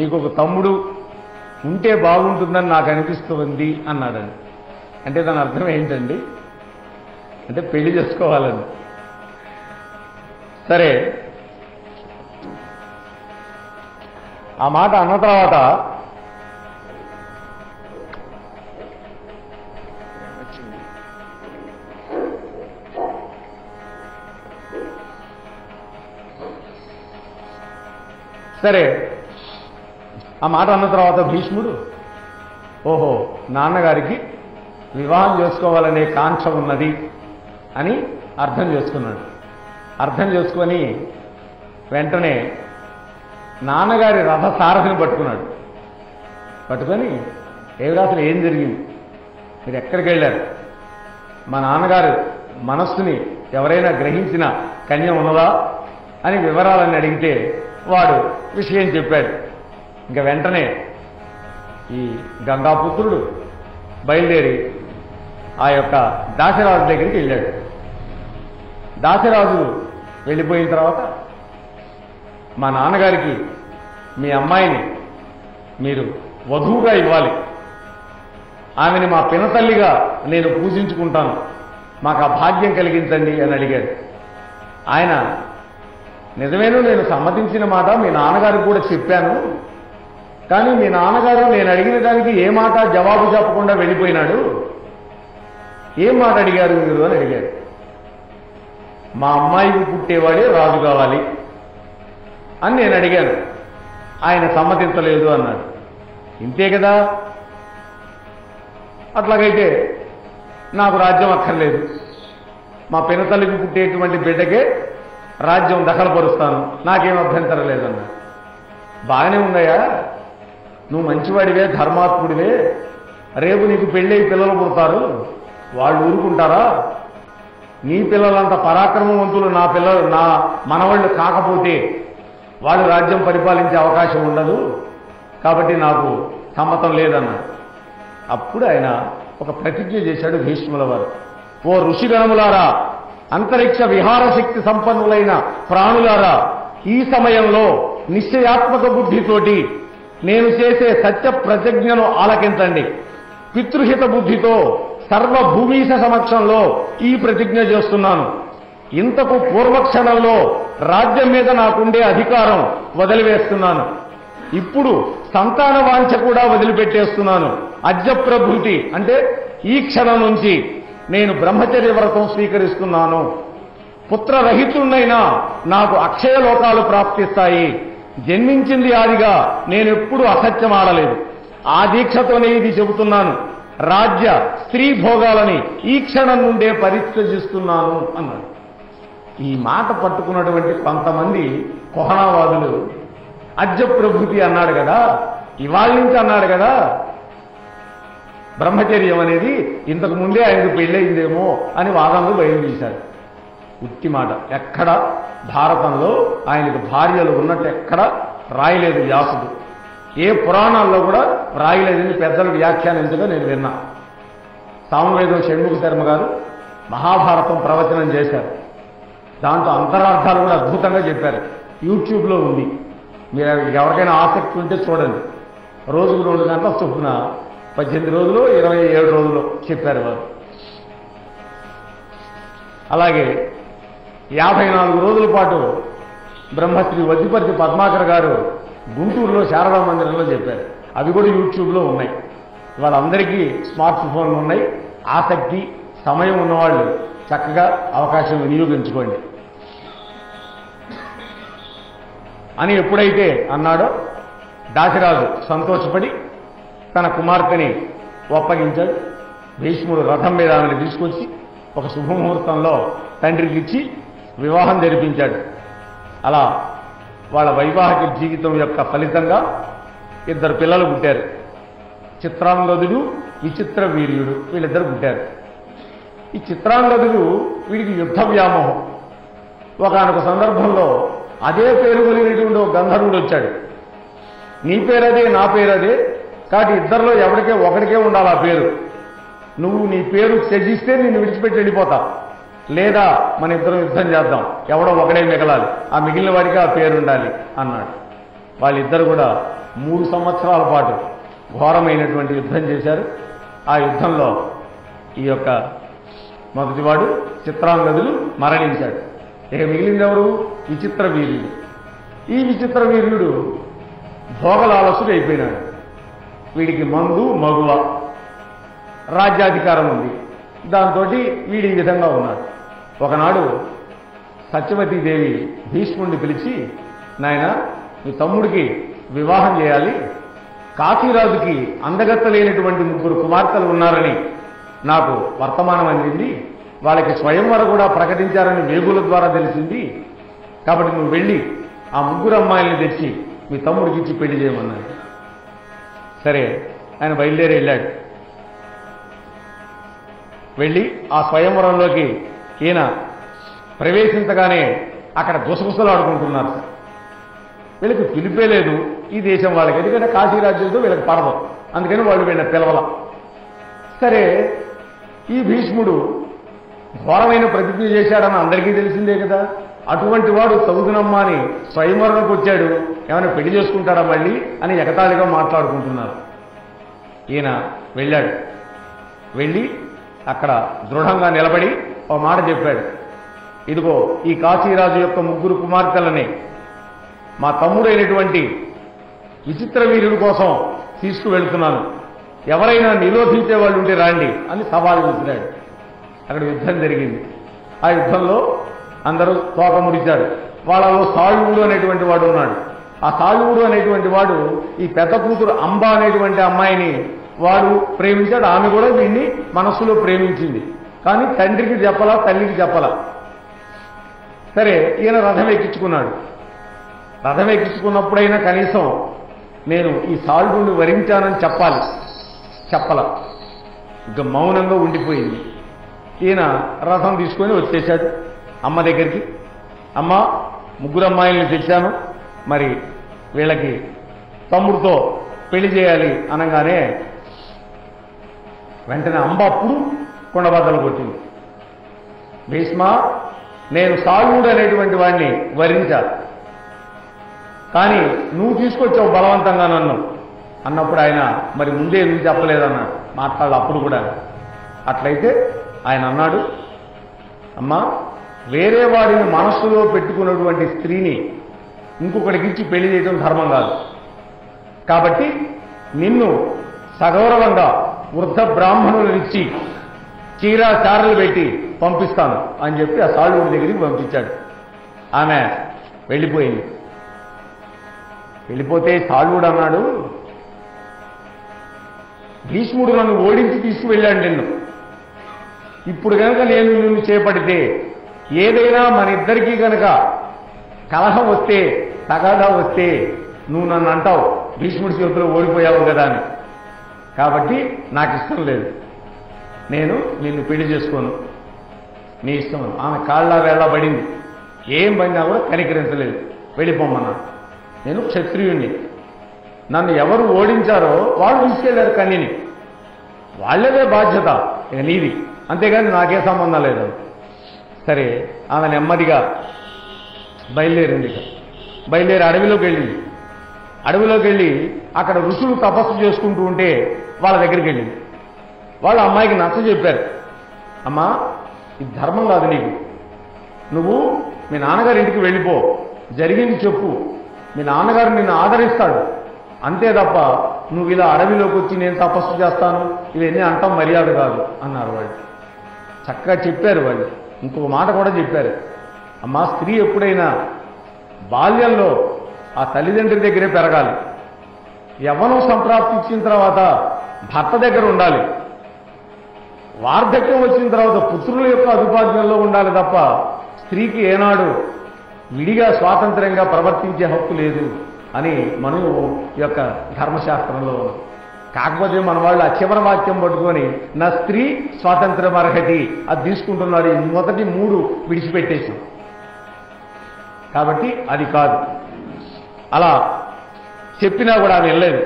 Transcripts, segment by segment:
నీకు ఒక తమ్ముడు ఉంటే బాగుంటుందని నాకు అనిపిస్తుంది అన్నాడని. అంటే దాని అర్థం ఏంటండి? అంటే పెళ్లి చేసుకోవాలని. సరే, ఆ మాట అన్న తర్వాత భీష్ముడు ఓహో నాన్నగారికి వివాహం చేసుకోవాలనే కాంక్ష ఉన్నది అని అర్థం చేసుకున్నాడు. అర్థం చేసుకొని వెంటనే నాన్నగారి రథ సారథిని పట్టుకున్నాడు. పట్టుకొని అసలు ఏం జరిగింది, మీరు ఎక్కడికి వెళ్ళారు, మా నాన్నగారు మనస్సుని ఎవరైనా గ్రహించిన కన్య ఉన్నదా అని వివరాలని అడిగితే వాడు విషయం చెప్పాడు. ఇంకా వెంటనే ఈ గంగాపుత్రుడు బయలుదేరి ఆ యొక్క దాశరాజు దగ్గరికి వెళ్ళాడు. దాశరాజు వెళ్ళిపోయిన తర్వాత మా నాన్నగారికి మీ అమ్మాయిని మీరు వధువుగా ఇవ్వాలి, ఆమెని మా పినతల్లిగా నేను పూజించుకుంటాను, మాకు ఆ భాగ్యం కలిగించండి అని అడిగాడు. ఆయన నిజమేనో నేను సమ్మతించిన మాట మీ నాన్నగారికి కూడా చెప్పాను, కానీ మీ నాన్నగారు నేను అడిగిన దానికి ఏ మాట జవాబు చెప్పకుండా వెళ్ళిపోయినాడు, ఏం మాట అడిగారు మీరు అని అడిగాడు. మా అమ్మాయికి పుట్టేవాడే రాజు కావాలి అని నేను అడిగాను, ఆయన సమ్మతించలేదు అన్నాడు. ఇంతే కదా, అట్లాగైతే నాకు రాజ్యం అక్కర్లేదు, మా పినతల్లికి పుట్టేటువంటి బిడ్డకే రాజ్యం దఖలుపరుస్తాను, నాకేం అభ్యంతరం లేదన్నాడు. బాగానే ఉన్నాయా, నువ్వు మంచివాడివే, ధర్మాత్ముడివే, రేపు నీకు పెళ్ళై పిల్లలు పుడతారు, వాళ్ళు ఊరుకుంటారా? నీ పిల్లలంత పరాక్రమవంతులు నా మనవాళ్ళు కాకపోతే వాళ్ళు రాజ్యం పరిపాలించే అవకాశం ఉండదు, కాబట్టి నాకు సమ్మతం లేదన్నాడు. అప్పుడు ఆయన ఒక ప్రతిజ్ఞ చేశాడు భీష్ముల వారు. ఓ ఋషిగణములారా, అంతరిక్ష విహార శక్తి సంపన్నులైన ప్రాణులారా, ఈ సమయంలో నిశ్చయాత్మక బుద్ధితోటి నేను చేసే సత్య ప్రతిజ్ఞను ఆలకించండి. పితృహిత బుద్ధితో సర్వభూమీశ సమక్షంలో ఈ ప్రతిజ్ఞ చేస్తున్నాను. ఇంతకు పూర్వక్షణంలో రాజ్యం మీద నాకుండే అధికారం వదిలివేస్తున్నాను. ఇప్పుడు సంతాన వాంఛ కూడా వదిలిపెట్టేస్తున్నాను. అద్యప్రభృతి అంటే ఈ క్షణం నుంచి నేను బ్రహ్మచర్య వ్రతం స్వీకరిస్తున్నాను. పుత్రరహితున్నైనా నాకు అక్షయ లోకాలు ప్రాప్తిస్తాయి. జన్మించింది ఆదిగా నేనెప్పుడూ అసత్యం ఆడలేదు. ఆ దీక్షతోనే ఇది చెబుతున్నాను. రాజ్య స్త్రీ భోగాలని ఈ క్షణం నుండే పరిత్యజిస్తున్నాను అన్నాడు. ఈ మాట పట్టుకున్నటువంటి కొంతమంది కోహనావాదులు అద్యప్రభృతి అన్నాడు కదా, ఇవాళ నుంచి అన్నాడు కదా, బ్రహ్మచర్యం అనేది ఇంతకు ముందే ఆయనకు పెళ్ళయిందేమో అని వాదనలు బయలుదేశారు. ఉత్తి మాట. ఎక్కడ భారతంలో ఆయనకు భార్యలు ఉన్నట్టు ఎక్కడ రాయలేదు వ్యాసుడు. ఏ పురాణాల్లో కూడా రాయలేదని పెద్దలు వ్యాఖ్యానించగా నేను విన్నా. సామవేదం షణ్ముఖ శర్మ గారు మహాభారతం ప్రవచనం చేశారు. దాంట్లో అంతరార్థాలు కూడా అద్భుతంగా చెప్పారు. యూట్యూబ్లో ఉంది, మీరు ఎవరికైనా ఆసక్తి ఉంటే చూడండి. రోజుకు 2 గంటల చొప్పున 18 రోజులు 27 రోజులు చెప్పారు వారు. అలాగే 54 రోజుల పాటు బ్రహ్మశ్రీ వద్దిపర్తి పద్మాకర్ గారు గుంటూరులో శారదా మందిరంలో చెప్పారు. అవి కూడా యూట్యూబ్లో ఉన్నాయి. వాళ్ళందరికీ స్మార్ట్ ఫోన్లు ఉన్నాయి. ఆసక్తి సమయం ఉన్నవాళ్ళు చక్కగా అవకాశం వినియోగించుకోండి అని ఎప్పుడైతే అన్నాడో దాశరాజు సంతోషపడి తన కుమార్తెని ఒప్పగించాడు. భీష్ముడు రథం మీద ఆమెను తీసుకొచ్చి ఒక శుభముహూర్తంలో తండ్రికి ఇచ్చి వివాహం జరిపించాడు. అలా వాళ్ళ వైవాహిక జీవితం యొక్క ఫలితంగా 2 పిల్లలు పుట్టారు. చిత్రాంగదుడు, విచిత్ర వీర్యుడు, వీళ్ళిద్దరు పుట్టారు. ఈ చిత్రాంగదుడు వీడికి యుద్ధ వ్యామోహం. ఒకానొక సందర్భంలో అదే పేరు కలిగినటువంటి ఒక గంధర్వుడు వచ్చాడు. నీ పేరదే, నా పేరదే, కాబట్టి ఇద్దరిలో ఒకడికే ఉండాలి ఆ పేరు. నువ్వు నీ పేరు త్యజిస్తే నిన్ను విడిచిపెట్టి వెళ్ళిపోతా, లేదా మన ఇద్దరం యుద్ధం చేద్దాం, ఎవడో ఒకడే మిగలాలి, ఆ మిగిలిన వాడికి ఆ పేరు ఉండాలి అన్నాడు. వాళ్ళిద్దరు కూడా 3 సంవత్సరాల పాటు ఘోరమైనటువంటి యుద్ధం చేశారు. ఆ యుద్ధంలో ఈ యొక్క మొదటివాడు చిత్రాంగదుడు మరణించాడు. ఇక మిగిలిందెవరు? విచిత్ర వీర్యుడు. ఈ విచిత్ర వీర్యుడు భోగలాలసుడు అయిపోయినాడు. వీడికి మందు మగువ రాజ్యాధికారం ఉంది. దాంతో వీడి ఈ విధంగా ఉన్నాడు. ఒకనాడు సత్యవతీదేవి భీష్ముడిని పిలిచి, నాయన మీ తమ్ముడికి వివాహం చేయాలి, కాశీరాజుకి అందగత్తలేనటువంటి 3 కుమార్తెలు ఉన్నారని నాకు వర్తమానం అందింది, వాళ్ళకి స్వయంవర కూడా ప్రకటించారని వేగుల ద్వారా తెలిసింది, కాబట్టి నువ్వు వెళ్ళి ఆ 3 అమ్మాయిల్ని తెచ్చి మీ తమ్ముడికి ఇచ్చి పెళ్లి చేయమన్నాడు. సరే ఆయన బయలుదేరి వెళ్ళాడు. వెళ్ళి ఆ స్వయంవరంలోకి ఈయన ప్రవేశించగానే అక్కడ గుసగుసలు ఆడుకుంటున్నారు. వీళ్ళకి పిలిపే లేదు ఈ దేశం వాళ్ళకి, ఎందుకంటే కాశీరాజ్యంతో వీళ్ళకి పడదు, అందుకని వాళ్ళు వీళ్ళ పిలవల. సరే ఈ భీష్ముడు ఘోరమైన ప్రతిజ్ఞ చేశాడని అందరికీ తెలిసిందే కదా. అటువంటి వాడు చదువునమ్మా అని స్వయంవరంలోకి వచ్చాడు, ఏమైనా పెళ్లి చేసుకుంటాడా మళ్ళీ అని ఎగతాళిగా మాట్లాడుకుంటున్నారు. ఈయన వెళ్ళాడు. వెళ్ళి అక్కడ దృఢంగా నిలబడి ఒక మాట చెప్పాడు, ఇదిగో ఈ కాశీరాజు యొక్క 3 కుమార్తెలని మా తమ్ముడైనటువంటి విచిత్ర వీరుడి కోసం తీసుకువెళ్తున్నాను, ఎవరైనా నిరోధించే వాళ్ళు ఉంటే రాండి అని సవాలు విసిరాడు. అక్కడ యుద్ధం జరిగింది. ఆ యుద్ధంలో అందరూ తోక ముడిచారు. వాళ్ళలో సాయువుడు అనేటువంటి వాడు ఉన్నాడు. ఆ సాయువుడు అనేటువంటి వాడు ఈ పెద్ద కూతురు అంబ అనేటువంటి అమ్మాయిని వాడు ప్రేమించాడు. ఆమె కూడా వీడిని మనస్సులో ప్రేమించింది, కానీ తండ్రికి చెప్పలా, తల్లికి చెప్పలా. సరే ఈయన రథం ఎక్కించుకున్నాడు. రథం ఎక్కించుకున్నప్పుడైనా కనీసం నేను ఈ సాయువుడిని వరించానని చెప్పాలి, చెప్పల. ఇక మౌనంగా ఉండిపోయింది. ఈయన రథం తీసుకొని వచ్చేశాడు అమ్మ దగ్గరికి. అమ్మ 3 అమ్మాయిల్ని తెచ్చాను, మరి వీళ్ళకి తమ్ముడితో పెళ్లి చేయాలి అనగానే వెంటనే అంబ అప్పుడు కొండబద్దలు కొట్టింది. భీష్మ, నేను సాయుడు అనేటువంటి వాడిని వరించాలి, కానీ నువ్వు తీసుకొచ్చావు బలవంతంగా నన్ను అన్నప్పుడు ఆయన మరి ముందే ఎందుకు చెప్పలేదన్నాడు. మాట్లాడాలి అప్పుడు కూడా. అట్లయితే ఆయన అన్నాడు, అమ్మా వేరే వాడిని మనస్సులో పెట్టుకున్నటువంటి స్త్రీని ఇంకొకటికి ఇచ్చి పెళ్లి చేయడం ధర్మం కాదు, కాబట్టి నిన్ను సగౌరవంగా వృద్ధ బ్రాహ్మణులను ఇచ్చి చీరా చారలు పెట్టి పంపిస్తాను అని చెప్పి ఆ సాళువుడి దగ్గరికి పంపించాడు. ఆమె వెళ్ళిపోయింది. వెళ్ళిపోతే సాళువుడు అన్నాడు, భీష్ముడు నన్ను ఓడించి తీసుకువెళ్ళాడు నిన్ను, ఇప్పుడు కనుక నేను నిన్ను చేపడితే ఏదైనా మన ఇద్దరికీ కనుక కలహం వస్తే, తగాదా వస్తే నువ్వు నన్ను అంటావు భీష్ముడి చేతిలో ఓడిపోయావు కదా అని. కాబట్టి నాకు ఇష్టం లేదు, నేను నిన్ను పెళ్లి చేసుకోను, నీ ఇష్టం. ఆమె కాళ్ళ వేళ పడింది, ఏం పడినా కూడా కనికరించలేదు, వెళ్ళిపోమన్నా. నేను క్షత్రియుణ్ణి, నన్ను ఎవరు ఓడించారో వాళ్ళు తీసుకెళ్లారు కన్నిని, వాళ్ళదే బాధ్యత, ఇక నీది, అంతేగాని నాకే సంబంధం లేదు. సరే ఆమె నెమ్మదిగా బయలుదేరింది. బయలుదేరి అడవిలోకి వెళ్ళింది. అడవిలోకి వెళ్ళి అక్కడ ఋషులు తపస్సు చేసుకుంటూ ఉంటే వాళ్ళ దగ్గరికి వెళ్ళింది. వాళ్ళు అమ్మాయికి నచ్చ చెప్పారు, అమ్మా ఇది ధర్మం కాదు నీకు, నువ్వు మీ నాన్నగారి ఇంటికి వెళ్ళిపో, జరిగింది చెప్పు, మీ నాన్నగారు నిన్ను ఆదరిస్తాడు, అంతే తప్ప నువ్వు ఇలా అడవిలోకి వచ్చి నేను తపస్సు చేస్తాను ఇవన్నీ అంటాం మర్యాద కాదు అన్నారు వాళ్ళు. చక్కగా చెప్పారు వాళ్ళు. ఇంకొక మాట కూడా చెప్పారు, అమ్మా స్త్రీ ఎప్పుడైనా బాల్యంలో ఆ తల్లిదండ్రుల దగ్గరే పెరగాలి, యవ్వనం సంప్రాప్తి ఇచ్చిన తర్వాత భర్త దగ్గర ఉండాలి, వార్ధక్యం వచ్చిన తర్వాత పుత్రుల యొక్క అదుపాజ్ఞంలో ఉండాలి తప్ప స్త్రీకి ఏనాడు విడిగా స్వాతంత్ర్యంగా ప్రవర్తించే హక్కు లేదు అని మన యొక్క ధర్మశాస్త్రంలో. కాకపోతే మన వాళ్ళు ఆ చివరి వాక్యం పట్టుకొని నా స్త్రీ స్వాతంత్ర్యం అర్హతి అది తీసుకుంటున్నారు. మొదటి 3 విడిచిపెట్టేసాం, కాబట్టి అది కాదు. అలా చెప్పినా కూడా ఆమె వెళ్ళలేదు.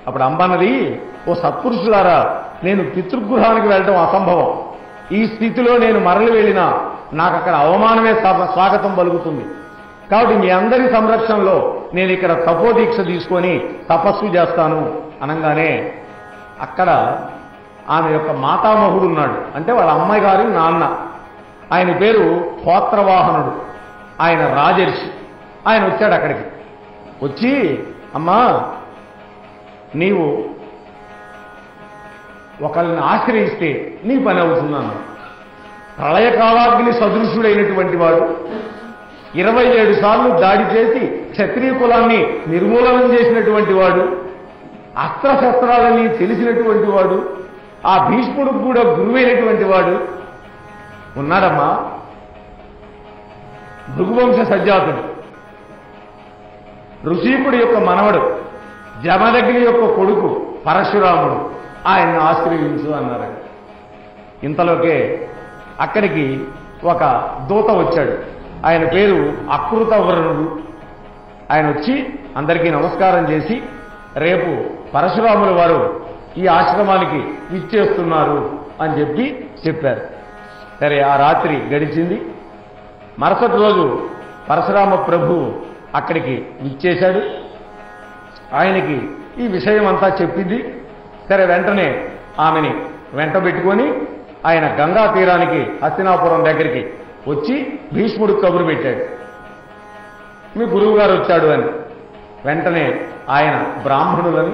అప్పుడు అంబన్నది, ఓ సత్పురుషులారా, నేను పితృగృహానికి వెళ్ళడం అసంభవం, ఈ స్థితిలో నేను మరలి వెళ్ళినా నాకు అక్కడ అవమానమే స్వాగతం పలుకుతుంది, కాబట్టి మీ అందరి సంరక్షణలో నేను ఇక్కడ తపోదీక్ష తీసుకొని తపస్సు చేస్తాను అనగానే అక్కడ ఆమె యొక్క మాతామహుడు ఉన్నాడు. అంటే వాళ్ళ అమ్మాయి గారి నాన్న. ఆయన పేరు హోత్రవాహనుడు. ఆయన రాజర్షి. ఆయన వచ్చాడు అక్కడికి. వచ్చి, అమ్మా, నీవు ఒకళ్ళని ఆశ్రయిస్తే నీ పని అవుతున్నాను. ప్రళయకాలాగ్ని సదృశుడైనటువంటి వాడు 27 సార్లు దాడి చేసి క్షత్రియ కులాన్ని నిర్మూలనం చేసినటువంటి వాడు, అస్త్రశస్త్రాలని తెలిసినటువంటి వాడు, ఆ భీష్ముడికి కూడా గురువైనటువంటి వాడు ఉన్నాడమ్మా. భృగువంశ సజ్జాతుడు, ఋషీకుడి యొక్క మనవడు, జమదగ్ని యొక్క కొడుకు పరశురాముడు. ఆయన్ని ఆశ్రయించు అన్నారు. ఇంతలోకే అక్కడికి ఒక దూత వచ్చాడు. ఆయన పేరు అకృతవర్ణుడు. ఆయన వచ్చి అందరికీ నమస్కారం చేసి, రేపు పరశురాముల వారు ఈ ఆశ్రమానికి విచ్చేస్తున్నారు అని చెప్పారు. సరే, ఆ రాత్రి గడిచింది. మరుసటి రోజు పరశురామ ప్రభు అక్కడికి విచ్చేశాడు. ఆయనకి ఈ విషయం అంతా చెప్పింది. సరే, వెంటనే ఆమెని వెంట పెట్టుకొని ఆయన గంగా తీరానికి హస్తినాపురం దగ్గరికి వచ్చి భీష్ముడికి కబురు పెట్టాడు, మీ గురువు గారు వచ్చాడు అని. వెంటనే ఆయన బ్రాహ్మణులని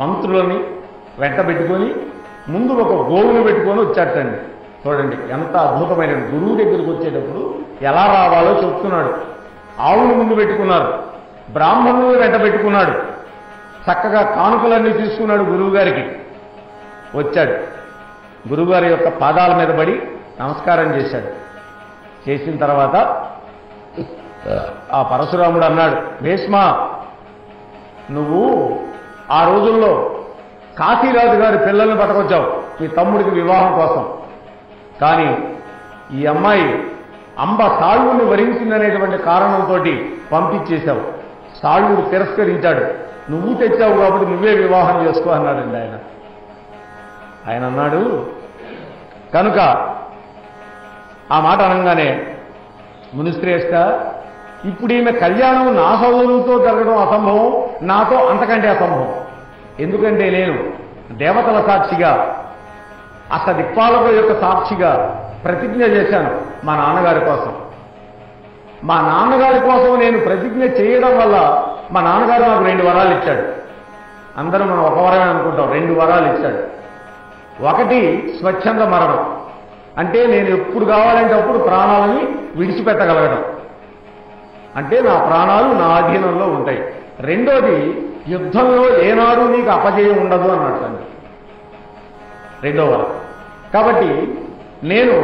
మంత్రులని వెంట పెట్టుకొని ముందు ఒక గోవును పెట్టుకొని వచ్చాటండి. చూడండి ఎంత అద్భుతమైన, గురువు దగ్గరికి వచ్చేటప్పుడు ఎలా రావాలో చెప్తున్నాడు. ఆవును ముందు పెట్టుకున్నారు, బ్రాహ్మణులను వెంట పెట్టుకున్నాడు, చక్కగా కానుకలన్నీ తీసుకున్నాడు. గురువు గారికి వచ్చాడు. గురువుగారి యొక్క పాదాల మీద పడి నమస్కారం చేశాడు. చేసిన తర్వాత ఆ పరశురాముడు అన్నాడు, భీష్మ, నువ్వు ఆ రోజుల్లో కాశీరాజు గారి పిల్లల్ని పట్టుకొచ్చావు మీ తమ్ముడికి వివాహం కోసం. కానీ ఈ అమ్మాయి అంబ సాళ్వుని వరించిందనేటువంటి కారణంతో పంపించేశావు. సాళ్వుడు తిరస్కరించాడు. నువ్వు తెచ్చావు కాబట్టి నువ్వే వివాహం చేసుకో అన్నాడండి ఆయన. ఆయన అన్నాడు, కనుక ఆ మాట అనగానే, మునిశ్రేష్ఠ, ఇప్పుడు ఈమె కళ్యాణం నా సోదరులతో జరగడం అసంభవం, నాతో అంతకంటే అసంభవం. ఎందుకంటే నేను దేవతల సాక్షిగా, అష్టదిక్పాలకుల యొక్క సాక్షిగా ప్రతిజ్ఞ చేశాను మా నాన్నగారి కోసం. మా నాన్నగారి కోసం నేను ప్రతిజ్ఞ చేయడం వల్ల మా నాన్నగారు నాకు 2 వరాలు ఇచ్చాడు. అందరూ మనం ఒక వరమే అనుకుంటాం, 2 వరాలు ఇచ్చాడు. ఒకటి స్వచ్ఛంద మరణం, అంటే నేను ఎప్పుడు కావాలంటే అప్పుడు ప్రాణాలని విడిచిపెట్టగలగడం, అంటే నా ప్రాణాలు నా అధీనంలో ఉంటాయి. రెండోది, యుద్ధంలో ఏనాడు నీకు అపజయం ఉండదు అన్నట్టు రెండో వరం. కాబట్టి నేను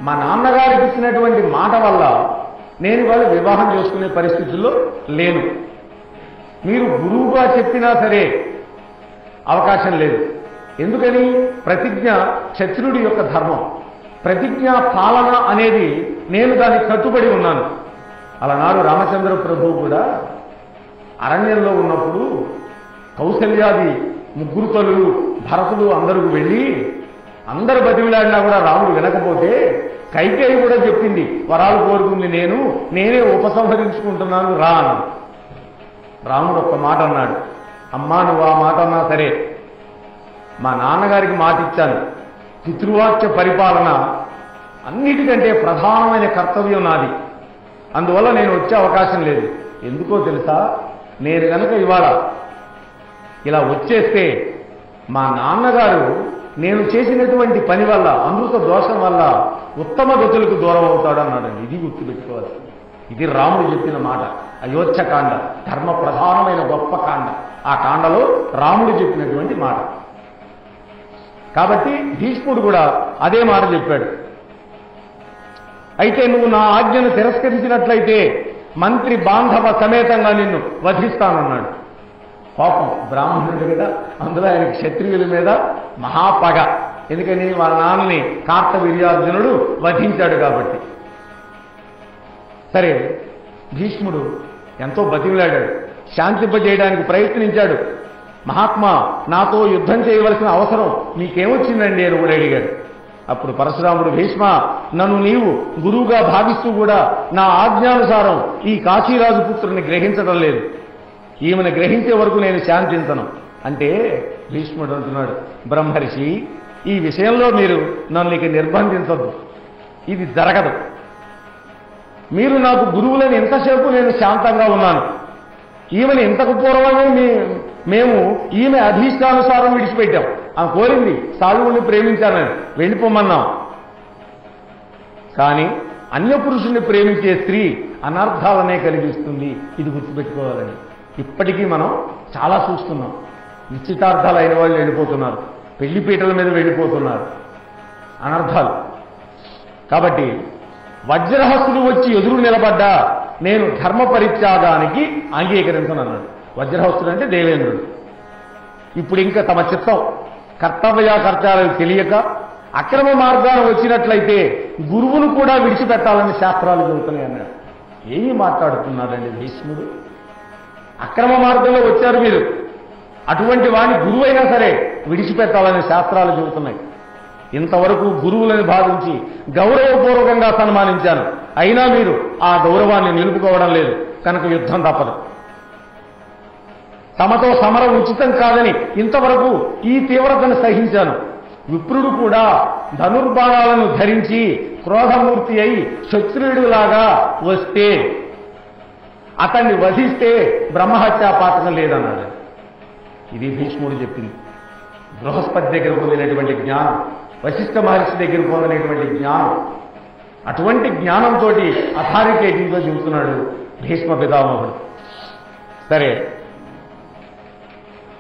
మా నాన్నగారికి ఇచ్చినటువంటి మాట వల్ల నేను వాళ్ళు వివాహం చేసుకునే పరిస్థితుల్లో లేను. మీరు గురువుగా చెప్పినా సరే అవకాశం లేదు. ఎందుకని? ప్రతిజ్ఞ క్షత్రుడి యొక్క ధర్మం. ప్రతిజ్ఞ పాలన అనేది నేను దానికి కట్టుబడి ఉన్నాను. అలనాడు రామచంద్ర ప్రభువు కూడా అరణ్యంలో ఉన్నప్పుడు కౌసల్యాది 3 తల్లులు, భరతుడు అందరూ వెళ్ళి అందరు బతిమిలాడినా కూడా రాముడు వినకపోతే కైకేయి కూడా చెప్పింది, వరాలు కోరుకుంది నేనే ఉపసంహరించుకుంటున్నాను రా అని. రాముడు ఒక్క మాట అన్నాడు, అమ్మా నువ్వు ఆ మాట అన్నా సరే, మా నాన్నగారికి మాట ఇచ్చాను, పితృవాక్య పరిపాలన అన్నిటికంటే ప్రధానమైన కర్తవ్యం నాది, అందువల్ల నేను వచ్చే అవకాశం లేదు. ఎందుకో తెలుసా? నేను కనుక ఇవాళ ఇలా వచ్చేస్తే మా నాన్నగారు నేను చేసినటువంటి పని వల్ల, అమృత దోషం వల్ల ఉత్తమ గతులకు దూరం అవుతాడు అన్నాడండి. ఇది గుర్తుపెట్టుకోవాలి. ఇది రాముడు చెప్పిన మాట. అయోధ్యకాండ ధర్మ ప్రధానమైన గొప్ప కాండ. ఆ కాండలో రాముడు చెప్పినటువంటి మాట. కాబట్టి భీష్ముడు కూడా అదే మాట చెప్పాడు. అయితే నువ్వు నా ఆజ్ఞను తిరస్కరించినట్లయితే మంత్రి బాంధవ సమేతంగా నిన్ను వధిస్తానన్నాడు. పాపం బ్రాహ్మణుడి మీద, అందులో ఆయన క్షత్రియుల మీద మహాపగ. ఎందుకని? వాళ్ళ నాన్నని కార్తవీర్యార్జునుడు వధించాడు కాబట్టి. సరే, భీష్ముడు ఎంతో బతిమిలాడాడు, శాంతింపజేయడానికి ప్రయత్నించాడు. మహాత్మా, నాతో యుద్ధం చేయవలసిన అవసరం మీకేమొచ్చిందండి అని కూడా అడిగాడు. అప్పుడు పరశురాముడు, భీష్మ, నన్ను నీవు గురువుగా భావిస్తూ కూడా నా ఆజ్ఞానుసారం ఈ కాశీరాజు పుత్రుని గ్రహించడం లేదు. ఈమెను గ్రహించే వరకు నేను శాంతించను అంటే భీష్ముడు అంటున్నాడు, బ్రహ్మర్షి, ఈ విషయంలో మీరు నన్ను ఇక నిర్బంధించద్దు, ఇది జరగదు. మీరు నాకు గురువులని ఎంతసేపు నేను శాంతంగా ఉన్నాను. ఈమెను ఇంతకు పూర్వమే మేము ఈమె అధీష్టానుసారం విడిచిపెట్టాం. ఆమె కోరింది సాధువుల్ని ప్రేమించానని, వెళ్ళిపోమన్నాం. కానీ అన్యపురుషుణ్ణి ప్రేమించే స్త్రీ అనర్థాలనే కలిగిస్తుంది, ఇది గుర్తుపెట్టుకోవాలని. ఇప్పటికీ మనం చాలా చూస్తున్నాం. నిశ్చితార్థాలు అయిన వాళ్ళు వెళ్ళిపోతున్నారు, పెళ్లిపీటల మీద వెళ్ళిపోతున్నారు, అనర్థాలు. కాబట్టి వజ్రహస్తుడు వచ్చి ఎదురు నిలబడ్డా నేను ధర్మ పరిత్యాగానికి అంగీకరించనన్నాడు. వజ్రహస్తుడు అంటే దేవేంద్రుడు. ఇప్పుడు ఇంకా తమ చిత్తం కర్తవ్యాకర్తవ్యాలు తెలియక అక్రమ మార్గాన్ని వచ్చినట్లయితే గురువును కూడా విడిచిపెట్టాలని శాస్త్రాలు చెబుతున్నాయి అన్నాడు. ఏమి మాట్లాడుతున్నాడండి భీష్ముడు? అక్రమ మార్గంలో వచ్చారు మీరు, అటువంటి వాడిని గురువైనా సరే విడిచిపెట్టాలని శాస్త్రాలు చెబుతున్నాయి. ఇంతవరకు గురువులని భావించి గౌరవపూర్వకంగా సన్మానించాను, అయినా మీరు ఆ గౌరవాన్ని నిలుపుకోవడం లేదు, కనుక యుద్ధం తప్పదు. తమతో సమరం ఉచితం కాదని ఇంతవరకు ఈ తీవ్రతను సహించాను. విప్రుడు కూడా ధనుర్బాణాలను ధరించి క్రోధమూర్తి అయి క్షత్రియుడిలాగా వస్తే అతన్ని వధిస్తే బ్రహ్మహత్యా పాతకం లేదన్నాడు. ఇది భీష్ముడు చెప్పింది. బృహస్పతి దగ్గర పొందినటువంటి జ్ఞానం, వశిష్ఠ మహర్షి దగ్గర పొందినటువంటి జ్ఞానం, అటువంటి జ్ఞానంతో అథారిటేటివ్గా చెబుతున్నాడు భీష్మ పితామహుడు. సరే,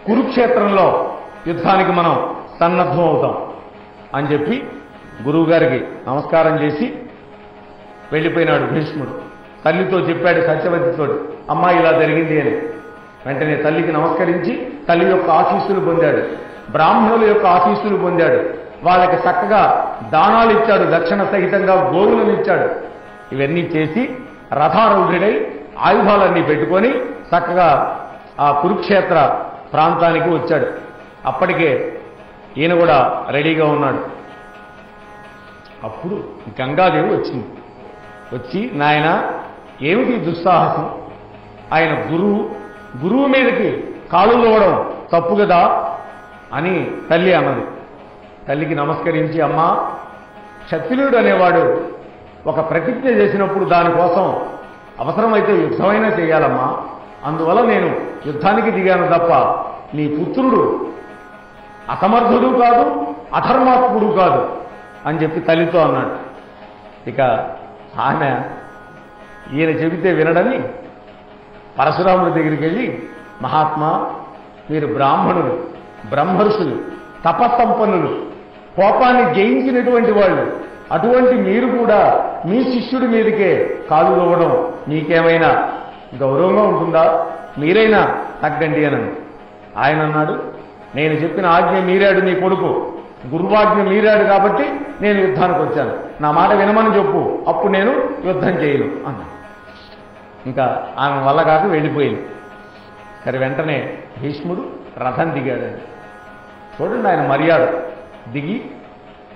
కురుక్షేత్రంలో యుద్ధానికి మనం సన్నద్ధం అవుతాం అని చెప్పి గురువుగారికి నమస్కారం చేసి వెళ్ళిపోయినాడు భీష్ముడు. తల్లితో చెప్పాడు, సత్యవతితో, అమ్మా ఇలా జరిగింది అని. వెంటనే తల్లికి నమస్కరించి తల్లి యొక్క ఆశీస్సులు పొందాడు, బ్రాహ్మణుల యొక్క ఆశీస్సులు పొందాడు. వాళ్ళకి చక్కగా దానాలు ఇచ్చాడు, దక్షిణ సహితంగా గోవులను ఇచ్చాడు. ఇవన్నీ చేసి రథారూఢుడై ఆయుధాలన్నీ పెట్టుకొని చక్కగా ఆ కురుక్షేత్ర ప్రాంతానికి వచ్చాడు. అప్పటికే ఈయన కూడా రెడీగా ఉన్నాడు. అప్పుడు గంగాదేవి వచ్చింది. వచ్చి, నాయన ఏమిటి దుస్సాహసం? ఆయన గురువు మీదకి కాలు లోవడం తప్పు కదా అని తల్లి అన్నది. తల్లికి నమస్కరించి, అమ్మా, క్షత్రియుడు అనేవాడు ఒక ప్రతిజ్ఞ చేసినప్పుడు దానికోసం అవసరమైతే యుద్ధమైనా చేయాలమ్మా, అందువల్ల నేను యుద్ధానికి దిగాను తప్ప నీ పుత్రుడు అసమర్థుడు కాదు, అధర్మాత్ముడు కాదు అని చెప్పి తల్లితో అన్నాడు. ఇక ఆమె ఈయన చెబితే వినడని పరశురాముడి దగ్గరికి వెళ్ళి, మహాత్మా, మీరు బ్రాహ్మణులు, బ్రహ్మర్షులు, తపస్సంపన్నులు, కోపాన్ని జయించినటువంటి వాళ్ళు, అటువంటి మీరు కూడా మీ శిష్యుడి మీదకే కాలు ఇవ్వడం మీకేమైనా గౌరవంగా ఉంటుందా? మీరైనా తగ్గండి అని ఆయన అన్నాడు, నేను చెప్పిన ఆజ్ఞ మీరాడు నీ కొడుకు, గురువాజ్ఞ మీరాడు కాబట్టి నేను యుద్ధానికి వచ్చాను, నా మాట వినమని చెప్పు, అప్పుడు నేను యుద్ధం చేయను అన్నాడు. ఇంకా ఆమె వల్ల కాక వెళ్ళిపోయింది. సరే, వెంటనే భీష్ముడు రథం దిగాడు. చూడండి ఆయన మర్యాద. దిగి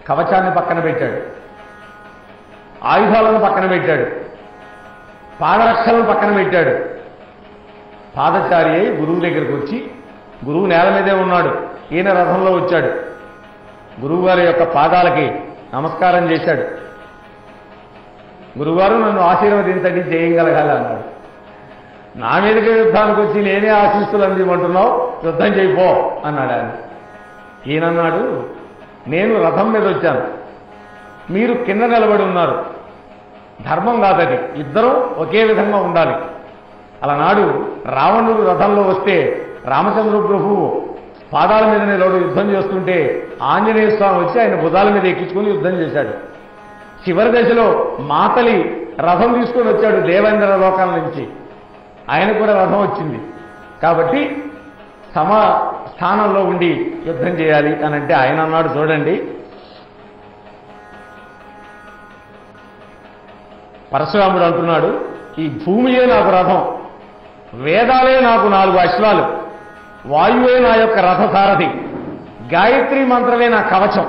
కవచాన్ని పక్కన పెట్టాడు, ఆయుధాలను పక్కన పెట్టాడు, పాదరక్షలను పక్కన పెట్టాడు. పాదచారి అయి గురువు దగ్గరికి వచ్చి, గురువు నేల మీదే ఉన్నాడు, ఈయన రథంలో వచ్చాడు. గురువుగారి యొక్క పాదాలకి నమస్కారం చేశాడు. గురువుగారు, నన్ను ఆశీర్వదించండి, చేయగలగాలి అన్నాడు. నా మీదకి యుద్ధానికి వచ్చి నేనే ఆశీస్సులు అందిమంటున్నావు, యుద్ధం చేయిపో అన్నాడు ఆయన. ఈయనన్నాడు, నేను రథం మీద వచ్చాను, మీరు కింద నిలబడి ఉన్నారు, ధర్మం కాదది, ఇద్దరం ఒకే విధంగా ఉండాలి. అలనాడు రావణుడు రథంలో వస్తే రామచంద్ర ప్రభువు పాదాల మీద నిలబడి యుద్ధం చేస్తుంటే ఆంజనేయ స్వామి వచ్చి ఆయన భుజాల మీద ఎక్కించుకుని యుద్ధం చేశాడు. చివరి దశలో మాతలి రథం తీసుకొని వచ్చాడు దేవేంద్ర లోకాల నుంచి, ఆయన కూడా రథం వచ్చింది. కాబట్టి సమ స్థానంలో ఉండి యుద్ధం చేయాలి అని అంటే ఆయన అన్నాడు, చూడండి, పరశురాముడు అంటున్నాడు, ఈ భూమియే నాకు రథం, వేదాలే నాకు 4 అశ్వాలు, వాయువే నా యొక్క రథసారథి, గాయత్రి మంత్రమే నా కవచం.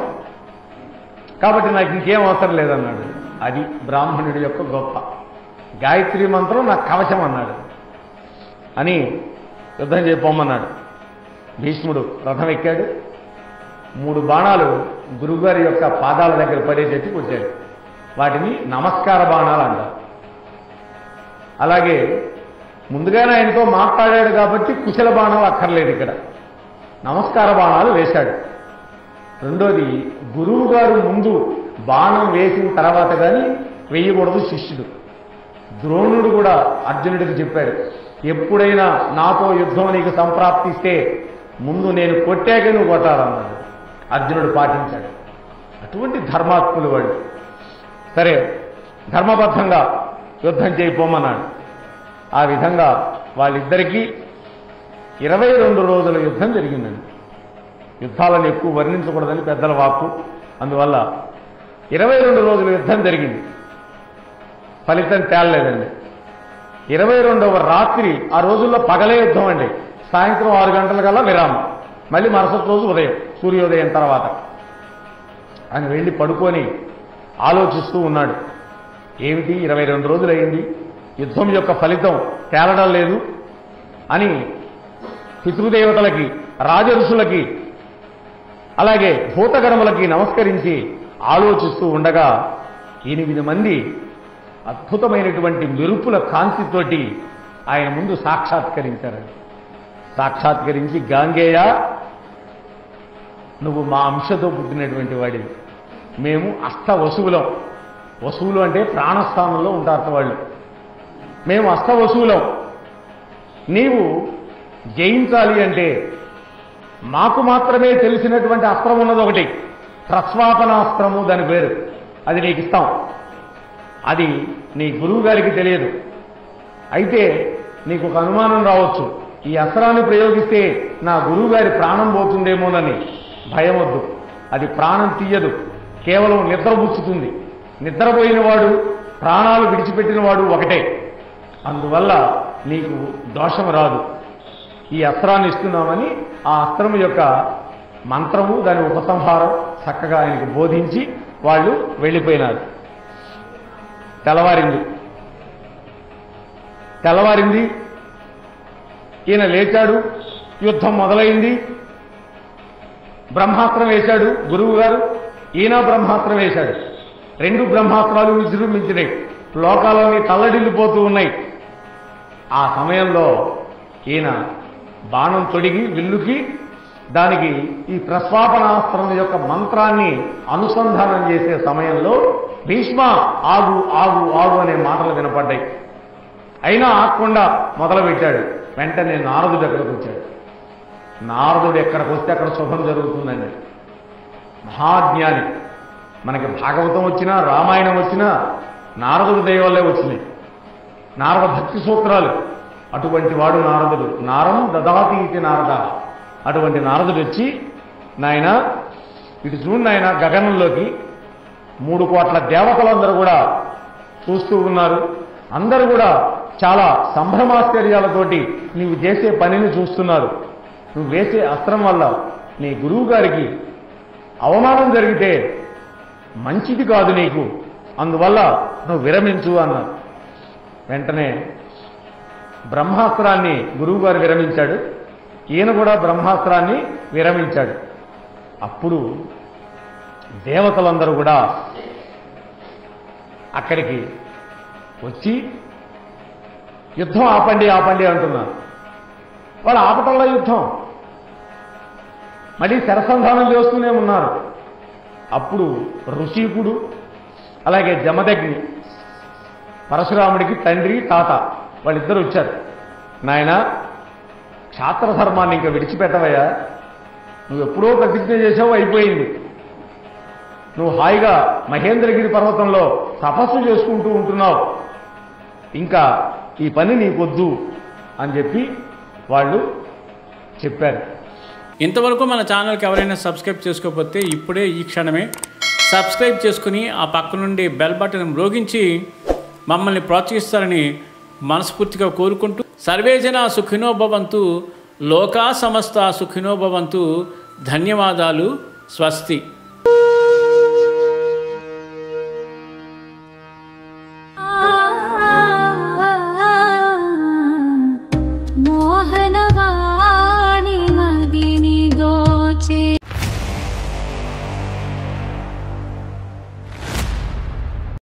కాబట్టి నాకు ఇంకేం అవసరం లేదన్నాడు. అది బ్రాహ్మణుడి యొక్క గొప్ప. గాయత్రి మంత్రం నాకు కవచం అన్నాడు అని యుద్ధం చేయపోమన్నాడు. భీష్ముడు రథం ఎక్కాడు. 3 బాణాలు గురువుగారి యొక్క పాదాల దగ్గర పడేటట్టు కొట్టాడు. వాటిని నమస్కార బాణాలు అంటారు. అలాగే ముందుగానే ఆయనతో మాట్లాడాడు కాబట్టి కుశల బాణాలు అక్కర్లేదు, ఇక్కడ నమస్కార బాణాలు వేశాడు. రెండోది, గురువు గారు ముందు బాణం వేసిన తర్వాత కానీ వేయకూడదు శిష్యుడు. ద్రోణుడు కూడా అర్జునుడికి చెప్పాడు, ఎప్పుడైనా నాతో యుద్ధం నీకు సంప్రాప్తిస్తే ముందు నేను కొట్టాక నువ్వు కొట్టాలన్నాడు. అర్జునుడు పాటించాడు. అటువంటి ధర్మాత్ములు వాళ్ళు. సరే, ధర్మబద్ధంగా యుద్ధం చేయపోమన్నాడు. ఆ విధంగా వాళ్ళిద్దరికీ 22 రోజుల యుద్ధం జరిగిందండి. యుద్ధాలను ఎక్కువ వర్ణించకూడదని పెద్దల వాక్కు. అందువల్ల 22 రోజుల యుద్ధం జరిగింది. ఫలితం తేలలేదండి. 22వ రాత్రి, ఆ రోజుల్లో పగలే యుద్ధం అండి. సాయంత్రం 6 గంటలకల్లా విరామం, మళ్ళీ మరుసటి రోజు ఉదయం, సూర్యోదయం తర్వాత. ఆయన వెళ్ళి పడుకొని ఆలోచిస్తూ ఉన్నాడు. ఏమిటి 22 రోజులైంది, యుద్ధం యొక్క ఫలితం తేలడం లేదు అని పితృదేవతలకి, రాజఋషులకి, అలాగే భూతగణములకి నమస్కరించి ఆలోచిస్తూ ఉండగా 8 మంది అద్భుతమైనటువంటి మెరుపుల కాంతితోటి ఆయన ముందు సాక్షాత్కరించారండి. సాక్షాత్కరించి, గాంగేయ, నువ్వు మా అంశతో పుట్టినటువంటి వాడివి. మేము అష్టవసువులం. వసువులు అంటే ప్రాణస్థానంలో ఉంటారు వాళ్ళు. మేము అష్టవసువులం. నీవు జయించాలి అంటే మాకు మాత్రమే తెలిసినటువంటి అస్త్రం ఉన్నది ఒకటి, ప్రస్వాపనాస్త్రము, దాని పేరు. అది నీకు ఇస్తాం. అది నీ గురువు గారికి తెలియదు. అయితే నీకు ఒక అనుమానం రావచ్చు, ఈ అస్త్రాన్ని ప్రయోగిస్తే నా గురువు గారి ప్రాణం పోతుందేమోనని. భయం వద్దు, అది ప్రాణం తీయదు, కేవలం నిద్రపుచ్చుతుంది. నిద్రపోయినవాడు, ప్రాణాలు విడిచిపెట్టినవాడు ఒకటే. అందువల్ల నీకు దోషం రాదు. ఈ అస్త్రాన్ని ఇస్తున్నామని ఆ అస్త్రం యొక్క మంత్రము, దాని ఉపసంహారం చక్కగా ఆయనకు బోధించి వాళ్ళు వెళ్ళిపోయినారు. తెల్లవారింది. ఈయన లేచాడు. యుద్ధం మొదలైంది. బ్రహ్మాస్త్రం వేశాడు గురువు గారు. ఈయన బ్రహ్మాస్త్రం వేశాడు. 2 బ్రహ్మాస్త్రాలు విజృంభించినాయి. లోకాలన్నీ తల్లడిల్లిపోతూ ఉన్నాయి. ఆ సమయంలో ఈయన బాణం తొడిగి విల్లుకి దానికి ఈ ప్రస్వాపనాస్త్రం యొక్క మంత్రాన్ని అనుసంధానం చేసే సమయంలో భీష్మ, ఆగు ఆగు ఆగు అనే మాటలు వినపడ్డాయి. అయినా ఆగకుండా మొదలుపెట్టాడు. వెంటనే నారదుడు ఎక్కడికి వచ్చాడు. నారదుడు ఎక్కడికి వస్తే అక్కడ శుభం జరుగుతుందండి. మహాజ్ఞాని. మనకి భాగవతం వచ్చినా, రామాయణం వచ్చినా నారదుడు దయ వల్లే వచ్చినాయి. నారద భక్తి సూత్రాలు. అటువంటి వాడు నారదుడు. నారం దదాతి ఇది నారద. అటువంటి నారదుడు వచ్చి, నాయన ఇటు చూడు నాయన, గగనంలోకి 3 కోట్ల దేవతలందరూ కూడా చూస్తూ ఉన్నారు. అందరూ కూడా చాలా సంభ్రమాశ్చర్యాలతోటి నీవు చేసే పనిని చూస్తున్నారు. నువ్వు వేసే అస్త్రం వల్ల నీ గురువు గారికి అవమానం జరిగితే మంచిది కాదు నీకు. అందువల్ల నువ్వు విరమించు అన్నారు. వెంటనే బ్రహ్మాస్త్రాన్ని గురువుగారు విరమించాడు. ఈయన కూడా బ్రహ్మాస్త్రాన్ని విరమించాడు. అప్పుడు దేవతలందరూ కూడా అక్కడికి వచ్చి యుద్ధం ఆపండి ఆపండి అంటున్నారు. వాళ్ళు ఆపటంలో యుద్ధం మళ్ళీ శరసంధానం చేస్తూనే ఉన్నారు. అప్పుడు ఋషికుడు, అలాగే జమదగ్ని, పరశురాముడికి తండ్రి తాత, వాళ్ళిద్దరూ వచ్చారు. నాయన, క్షాత్రధర్మాన్ని ఇంకా విడిచిపెట్టవయ్యా. నువ్వు ఎప్పుడో ప్రతిజ్ఞ చేసావు, అయిపోయింది. నువ్వు హాయిగా మహేంద్రగిరి పర్వతంలో తపస్సు చేసుకుంటూ ఉంటున్నావు. ఇంకా ఈ పని నీకొద్దు అని చెప్పి వాళ్ళు చెప్పారు. ఇంతవరకు మన ఛానల్కి ఎవరైనా సబ్స్క్రైబ్ చేసుకోకపోతే ఇప్పుడే ఈ క్షణమే సబ్స్క్రైబ్ చేసుకుని ఆ పక్క నుండి బెల్ బటన్ మ్రోగించి మమ్మల్ని ప్రోత్సహిస్తారని మనస్ఫూర్తిగా కోరుకుంటూ, సర్వే జనా సుఖినో భవంతు, లోకా సమస్త సుఖినో భవంతు. ధన్యవాదాలు. స్వస్తి. వాహనం